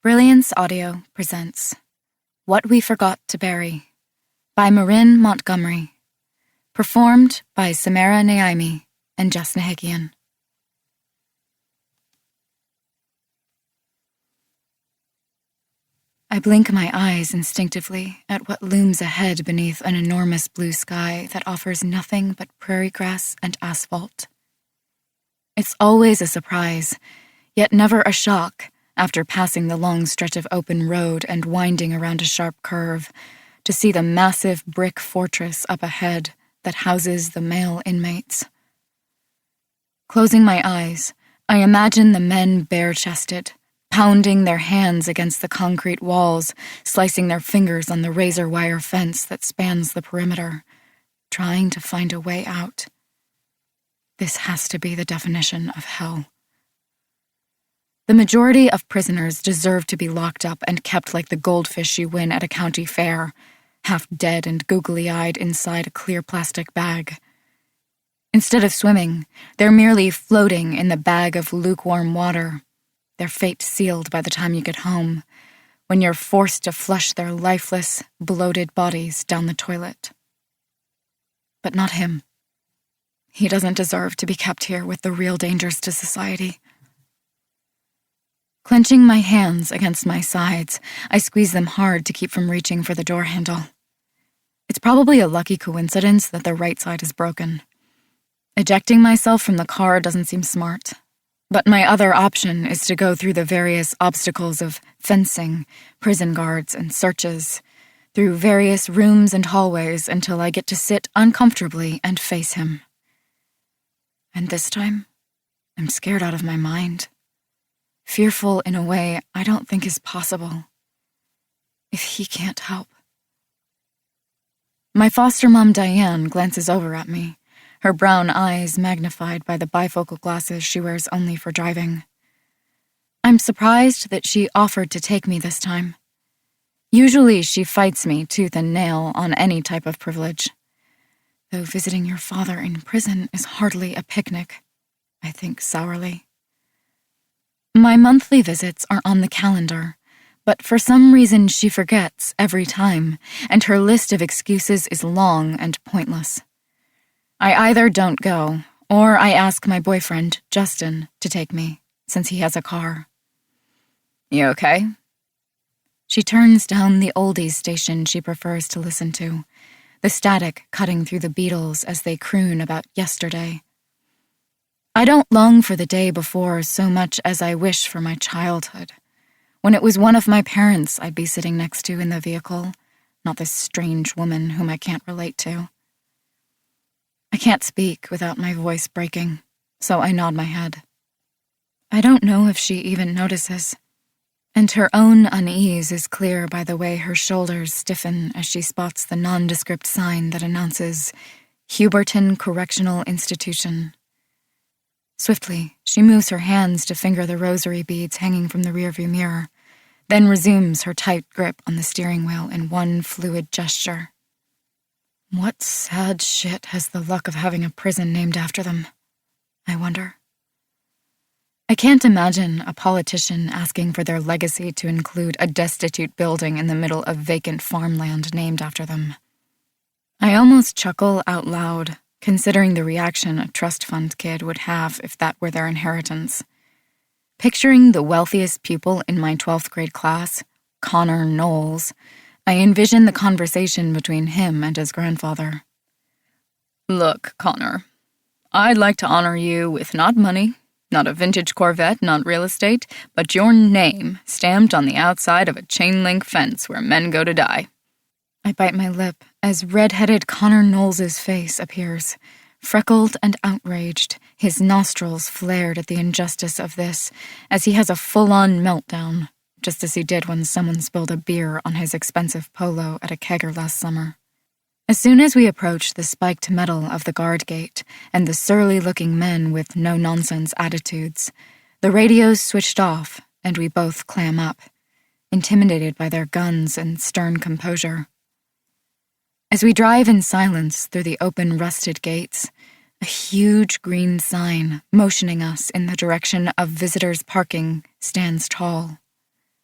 Brilliance Audio presents What We Forgot to Bury by Marin Montgomery, performed by Samara Naimi and Jess Nahikian. I blink my eyes instinctively at what looms ahead beneath an enormous blue sky that offers nothing but prairie grass and asphalt. It's always a surprise, yet never a shock, after passing the long stretch of open road and winding around a sharp curve, to see the massive brick fortress up ahead that houses the male inmates. Closing my eyes, I imagine the men bare-chested, pounding their hands against the concrete walls, slicing their fingers on the razor wire fence that spans the perimeter, trying to find a way out. This has to be the definition of hell. The majority of prisoners deserve to be locked up and kept like the goldfish you win at a county fair, half dead and googly-eyed inside a clear plastic bag. Instead of swimming, they're merely floating in the bag of lukewarm water, their fate sealed by the time you get home, when you're forced to flush their lifeless, bloated bodies down the toilet. But not him. He doesn't deserve to be kept here with the real dangers to society. Clenching my hands against my sides, I squeeze them hard to keep from reaching for the door handle. It's probably a lucky coincidence that the right side is broken. Ejecting myself from the car doesn't seem smart, but my other option is to go through the various obstacles of fencing, prison guards, and searches, through various rooms and hallways until I get to sit uncomfortably and face him. And this time, I'm scared out of my mind. Fearful in a way I don't think is possible. If he can't help. My foster mom Diane glances over at me, her brown eyes magnified by the bifocal glasses she wears only for driving. I'm surprised that she offered to take me this time. Usually she fights me tooth and nail on any type of privilege. Though visiting your father in prison is hardly a picnic, I think sourly. My monthly visits are on the calendar, but for some reason she forgets every time, and her list of excuses is long and pointless. I either don't go, or I ask my boyfriend, Justin, to take me, since he has a car. You okay? She turns down the oldies station she prefers to listen to, the static cutting through the Beatles as they croon about yesterday. I don't long for the day before so much as I wish for my childhood, when it was one of my parents I'd be sitting next to in the vehicle, not this strange woman whom I can't relate to. I can't speak without my voice breaking, so I nod my head. I don't know if she even notices, and her own unease is clear by the way her shoulders stiffen as she spots the nondescript sign that announces Huberton Correctional Institution. Swiftly, she moves her hands to finger the rosary beads hanging from the rearview mirror, then resumes her tight grip on the steering wheel in one fluid gesture. What sad shit has the luck of having a prison named after them? I wonder. I can't imagine a politician asking for their legacy to include a destitute building in the middle of vacant farmland named after them. I almost chuckle out loud, considering the reaction a trust fund kid would have if that were their inheritance. Picturing the wealthiest pupil in my 12th grade class, Connor Knowles, I envision the conversation between him and his grandfather. Look, Connor, I'd like to honor you with not money, not a vintage Corvette, not real estate, but your name stamped on the outside of a chain-link fence where men go to die. I bite my lip as red-headed Connor Knowles' face appears, freckled and outraged, his nostrils flared at the injustice of this, as he has a full-on meltdown, just as he did when someone spilled a beer on his expensive polo at a kegger last summer. As soon as we approach the spiked metal of the guard gate and the surly-looking men with no-nonsense attitudes, the radio's switched off and we both clam up, intimidated by their guns and stern composure. As we drive in silence through the open rusted gates, a huge green sign motioning us in the direction of visitors' parking stands tall.